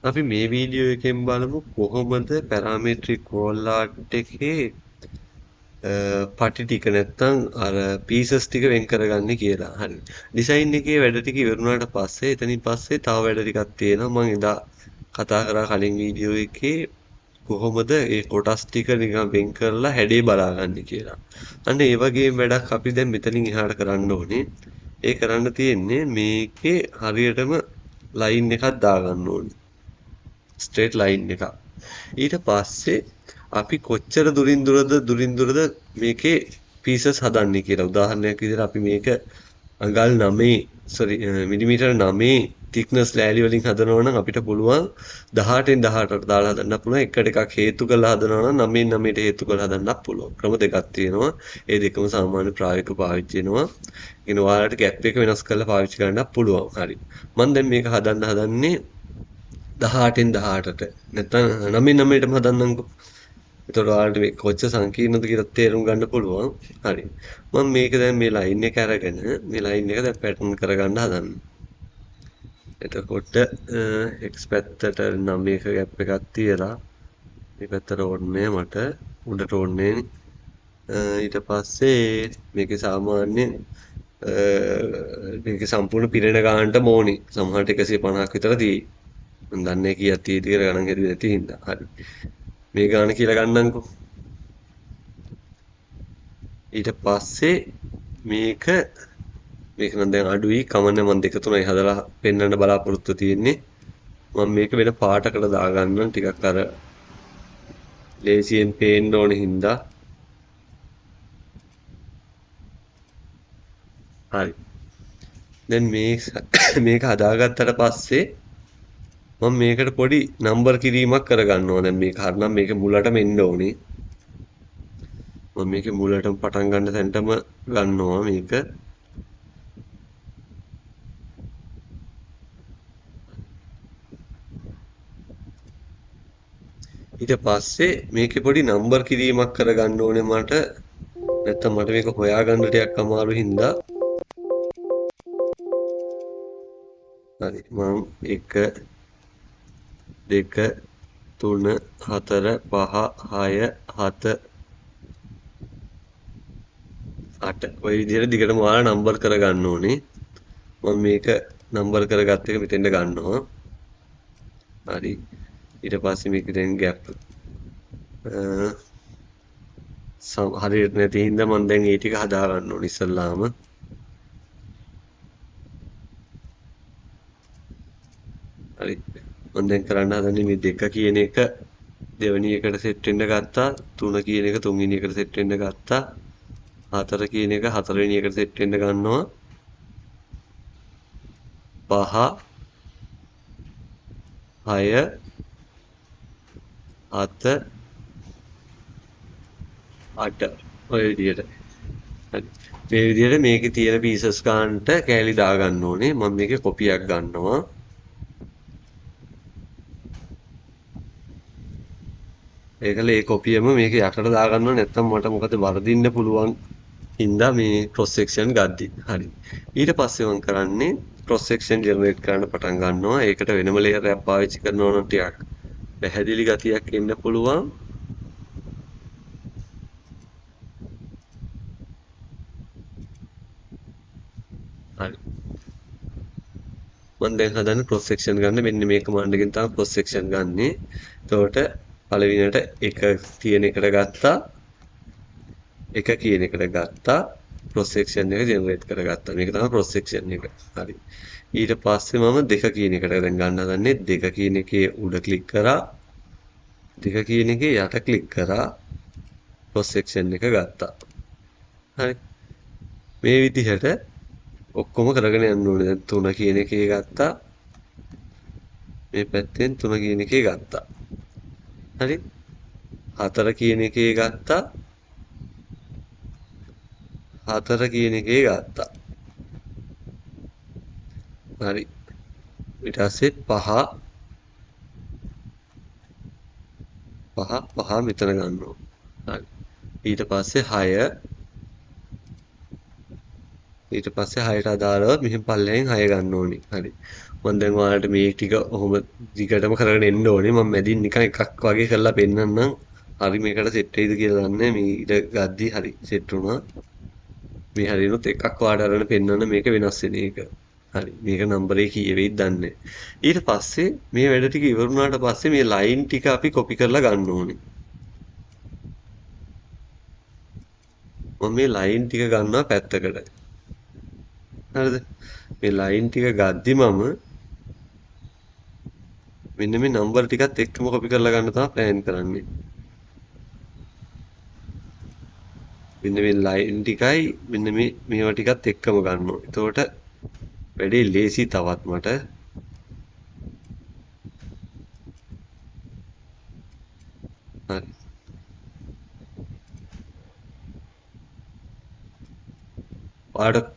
අපි මේ වීඩියෝ එකෙන් බලමු කොහොමද පැරාමෙට්‍රික් වෝල් ආර්ට් එකේ පටි ටික නැත්තම් අර පීසස් ටික වෙන් කරගන්නේ කියලා. හරි. ඩිසයින් එකේ වැඩ ටික ඉවරුණාට පස්සේ එතනින් පස්සේ තව වැඩ ටිකක් තියෙනවා. මම එදා කතා කරා කලින් වීඩියෝ එකේ කොහොමද ඒ කොටස් ටික නිකන් වෙන් කරලා හැඩේ බලාගන්නේ කියලා. අන්න ඒ වගේ වැඩක් අපි දැන් මෙතනින් එහාට කරන්න ඕනේ. ඒ කරන්න තියෙන්නේ මේකේ හරියටම ලයින් එකක් දාගන්න ඕනේ. ස්ට්‍රේට් ලයින් එකක්. ඊට පස්සේ අපි කොච්චර දුරින් දුරද මේකේ පීසස් හදන්නේ කියලා. උදාහරණයක් විදිහට අපි මේක අඟල් 9 මිලිමීටර 9 thickness ලෑලි වලින් හදනවා නම් අපිට පුළුවන් 18න් 18ට දාලා හදන්න පුළුවන්. එකට එකක් හේතු කරලා හදනවා නම් 9න් 9ට හේතු කරලා හදන්නත් පුළුවන්. ක්‍රම දෙකක් තියෙනවා. ඒ දෙකම සාමාන්‍ය ප්‍රායෝගික පාවිච්චි වෙනවා. ඉතින් ඔයාලට ગેප් එක වෙනස් කරලා පාවිච්චි කරන්නත් පුළුවන්. හරි. මම දැන් මේක හදන්නේ 18න් 18ට. නැත්නම් 9න් 9ටම හදන්නම්කෝ. එතකොට ඔයාලට මේ කොච්චර සංකීර්ණද කියලා තේරුම් ගන්න පුළුවන්. හරි. මම මේක දැන් මේ ලයින් එක අරගෙන මේ ලයින් එක දැන් පැටර්න් කරගන්න හදන්නේ. එතකොට x පැත්තට 9ක ગેප් එකක් තියලා මේ පැත්තට ඕනේ මට උඩට ඕනේ. ඊට පස්සේ මේකේ සාමාන්‍ය මේකේ සම්පූර්ණ පිරෙන ගානට ඕනේ. සමහරට 150ක් විතර තියෙයි. මම දන්නේ කීයක් තියෙයිද කියලා ගණන් හරියට නැති හින්දා. හරි. මේ ගාන කියලා ගන්නම්කෝ. ඊට පස්සේ මේක නම් දැන් අඩුයි කමන්න මම 2 3යි හදලා පෙන්වන්න බලාපොරොත්තු තියෙන්නේ. මම මේක වෙන පාටකට දාගන්නම් ටිකක් අර ලේසියෙන් පේන්න ඕන හින්දා. හරි. දැන් මේක හදාගත්තට පස්සේ මම මේකට පොඩි නම්බර් කිරීමක් කරගන්නවා. දැන් මේක හරිනම් මේක මුලටම එන්න ඕනේ. මම මේකේ මුලටම පටන් ගන්න තැනටම ගන්නවා මේක. ඊට පස්සේ මේකේ පොඩි නම්බර් කිරීමක් කරගන්න ඕනේ මට. නැත්තම් මට මේක හොයාගන්න ටිකක් අමාරු හින්දා. හරි මම 1 2 3 4 5 6 7 8 ඔය විදිහට දිගටම ඔයාලා නම්බර් කරගන්න ඕනේ. මම මේක නම්බර් කරගත්ත එක මෙතෙන්ට ගන්නවා. හරි. ඊට පස්සේ මේක දැන් ગેප් හරියට නැති හින්දා මම දැන් ඒ ටික හදා ගන්න ඕනේ ඉස්සල්ලාම. හරි. මම දැන් කරන්න හදන්නේ මේ 2 කියන එක දෙවෙනි එකට සෙට් වෙන්න ගත්තා. 3 කියන එක තුන්වෙනි එකට සෙට් වෙන්න ගත්තා. 4 කියන එක හතරවෙනි එකට සෙට් වෙන්න ගන්නවා. 5 6 7 8 ඔය විදිහට. හරි. මේ විදිහට මේකේ තියෙන පීසස් ගන්නට කෑලි දා ගන්න ඕනේ. මම මේකේ කොපියක් ගන්නවා. ඒකල ඒ කොපියම මේක යටට දාගන්නවා නැත්නම් මට මොකද වරදින්න පුළුවන් හින්දා මේ ක්‍රොස් සෙක්ෂන් ගද්දි. හරි. ඊට පස්සේ මම කරන්නේ ක්‍රොස් සෙක්ෂන් ජෙනරේට් කරන්න පටන් ගන්නවා. ඒකට වෙනම ලේයර් එකක් පාවිච්චි කරනවා නම් ටිකක් පැහැදිලි ගතියක් එන්න පුළුවන්. හරි. මම දැන් හදන්නේ ක්‍රොස් සෙක්ෂන් ගන්න මෙන්න මේ කමාන්ඩ් එකෙන් තමයි ක්‍රොස් සෙක්ෂන් ගන්නෙ. එතකොට පළවෙනියට 1 තියෙන එකට ගත්තා. 1 කියන එකට ගත්තා. ක්‍රොස් සෙක්ෂන් එක ජෙනරේට් කරගත්තා. මේක තමයි ක්‍රොස් සෙක්ෂන් එක. හරි. ඊට පස්සේ මම 2 කියන එකට දැන් ගන්න හදන්නේ 2 කියන එකේ උඩ ක්ලික් කරා. 2 කියන එකේ යට ක්ලික් කරා. ක්‍රොස් සෙක්ෂන් එක ගත්තා. හරි. මේ විදිහට ඔක්කොම කරගෙන යන්න ඕනේ. දැන් 3 කියන එකේ ගත්තා. මේ පැත්තෙන් 3 කියන එකේ ගත්තා. හරි. 4 කියන එකේ ගත්තා. 4 කියන එකේ ගත්තා. හරි. ඊට පස්සේ 5 මෙතන ගන්නවා. හරි. ඊට පස්සේ 6 ඊට පස්සේ 6ට අදාළව මෙහෙම පල්ලෙන් 6 ගන්න ඕනේ. හරි. මම දැන් ඔයාලට මේ ටික ඔහොම දිගටම කරගෙන එන්න ඕනේ. මම මැදින් නිකන් එකක් වගේ කරලා පෙන්නන්නම්. හරි මේකට සෙට් වෙයිද කියලා දන්නේ මේ ඉඩ ගද්දි හරි සෙට් වුණා. මේ හරියනොත් එකක් ඔයාලට අරගෙන පෙන්නන්න මේක වෙනස් වෙන එක. හරි මේක නම්බරේ කීය වෙයිද දන්නේ. ඊට පස්සේ මේ වැඩ ටික ඉවරුණාට පස්සේ මේ ලයින් ටික අපි කොපි කරලා ගන්න ඕනේ. මම මේ ලයින් ටික ගන්නවා පැත්තකට. හරිද? මේ ලයින් ටික ගද්දි මම මෙන්න මේ නම්බර ටිකත් එක්කම කොපි කරලා ගන්න තමයි ප්ලෑන් කරන්නේ. මෙන්න මේ ලයින් ටිකයි මෙන්න මේවා ටිකත් එක්කම ගන්නවා. එතකොට වැඩේ ලේසි තවත් මට. හරි. ඔයාලට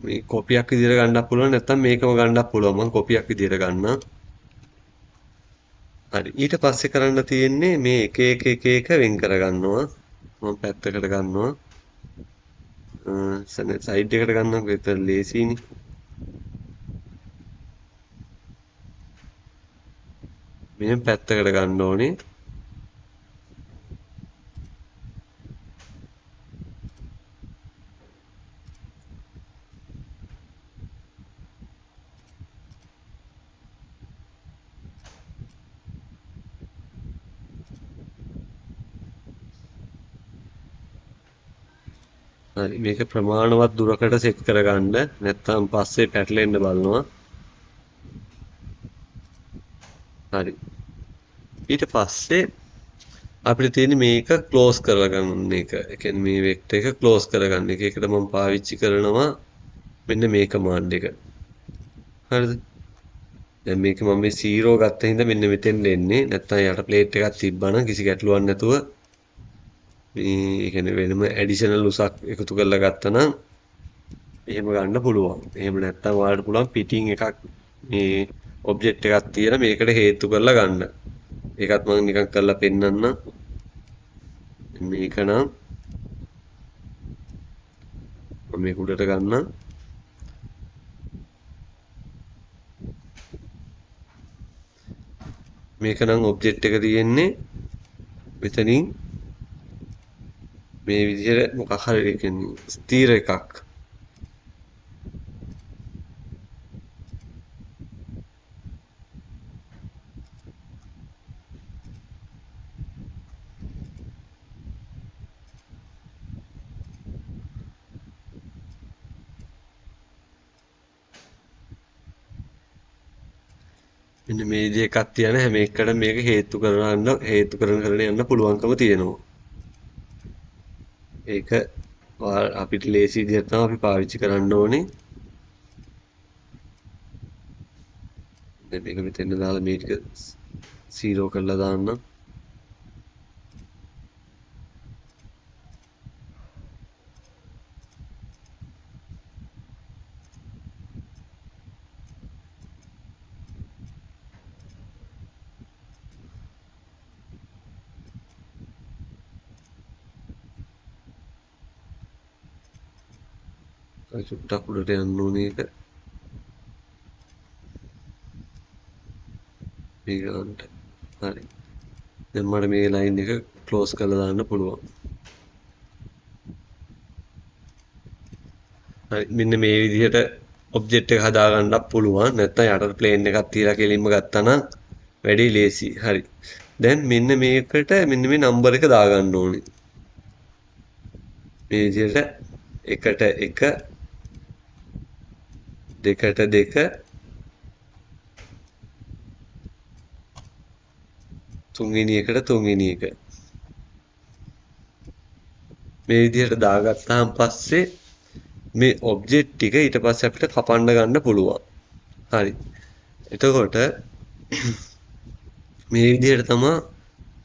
මේ කොපියක් විදිහට ගන්නත් පුළුවන් නැත්නම් මේකම ගන්නත් පුළුවන්. මම කොපියක් විදිහට ගන්නම්. හරි. ඊට පස්සේ කරන්න තියෙන්නේ මේ එක එක වෙන් කර ගන්නවා. මම පැත්තකට ගන්නවා. සයිඩ් එකට ගන්නවා. ඒක ලේසියිනේ. මෙහෙම පැත්තකට ගන්න ඕනේ. හරි මේක ප්‍රමාණවත් දුරකට සෙට් කරගන්න නැත්නම් පස්සේ පැටලෙන්න බලනවා. හරි. ඊට පස්සේ අපිට තියෙන්නේ මේක ක්ලෝස් කරගන්න එක. ඒ කියන්නේ මේ වෙක්ටර් එක ක්ලෝස් කරගන්න එක. ඒකට මම පාවිච්චි කරනවා මෙන්න මේ කමාන්ඩ් එක. හරිද? දැන් මේක මම මේ 0 ගත්ත හින්දා මෙන්න මෙතෙන් එන්නේ. නැත්නම් යට ප්ලේට් එකක් තිබ්බනම් කිසි ගැටලුවක් නැතුව මේ කියන්නේ වෙනම ඇඩිෂනල් උසක් එකතු කරලා ගත්තනම් එහෙම ගන්න පුළුවන්. එහෙම නැත්නම් ඔයාලට පුළුවන් පිටින් එකක් මේ ඔබ්ජෙක්ට් එකක් තියලා මේකට හේතු කරලා ගන්න. ඒකත් මම නිකන් කරලා පෙන්නන්නම්. මේක නම් මම මේක උඩට ගන්නම්. මේක නම් ඔබ්ජෙක්ට් එක තියෙන්නේ මෙතනින් මේ විදිහට මොකක් හරි කියන්නේ ස්ථිර එකක්. මෙන්න මේ විදිහ එකක් තියන හැම එකකට මේක හේතු කරගෙන යන්න පුළුවන්කම තියෙනවා. ඒක අපිට ලේසි විදිහට තමයි අපි පාවිච්චි කරන්න ඕනේ. දැන් මේක මෙතෙන් දාලා මේ ටික 0 කරලා දාන්න. චුට්ටක් උඩට යන්න ඕනේ ඒක. මේ ගන්නට. හරි. දැන් මට මේ ලයින් එක ක්ලෝස් කරලා දාන්න පුළුවන්. හරි මෙන්න මේ විදිහට ඔබ්ජෙක්ට් එක හදා ගන්නත් පුළුවන්. නැත්නම් යටට ප්ලේන් එකක් තියලා කෙලින්ම ගත්තා නම් වැඩි ලේසි. හරි. දැන් මෙන්න මේකට මෙන්න මේ නම්බර එක දාගන්න ඕනේ. මේ විදිහට 1ට 1 2ට 2 තුන්වෙනි එකට තුන්වෙනි එක මේ විදිහට දාගත්තාන් පස්සේ මේ ඔබ්ජෙක්ට් ටික ඊට පස්සේ අපිට කපන්න ගන්න පුළුවන්. හරි. එතකොට මේ විදිහට තමයි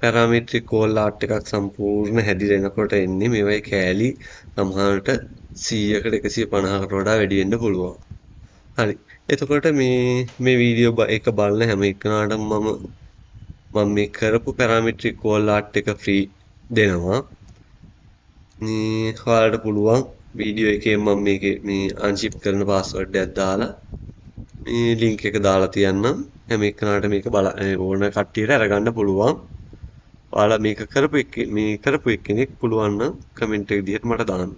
පැරාමීට්‍රික් කෝල් ආර්ට් එකක් සම්පූර්ණ හැදිරෙනකොට එන්නේ. මේවයි කෑලි සමහරට 100කට 150කට වඩා වැඩි වෙන්න පුළුවන්. හරි. එතකොට මේ වීඩියෝ එක බලන හැම එකනටම මම මේ කරපු පැරාමීට්‍රික් කෝල් ආර්ට් එක ෆ්‍රී දෙනවා. ඔයාලට පුළුවන් වීඩියෝ එකේ මම මේකේ මේ අන්ෂිප් කරන පාස්වර්ඩ් එකක් දාලා මේ ලින්ක් එක දාලා තියන්නම්. හැම එක්කනට මේක ඕන කට්ටියට අරගන්න පුළුවන්. ඔයාලා මේක කරපු එක්කෙනෙක් පුළුවන් නම් කමෙන්ට් එක විදිහට මට දාන්න.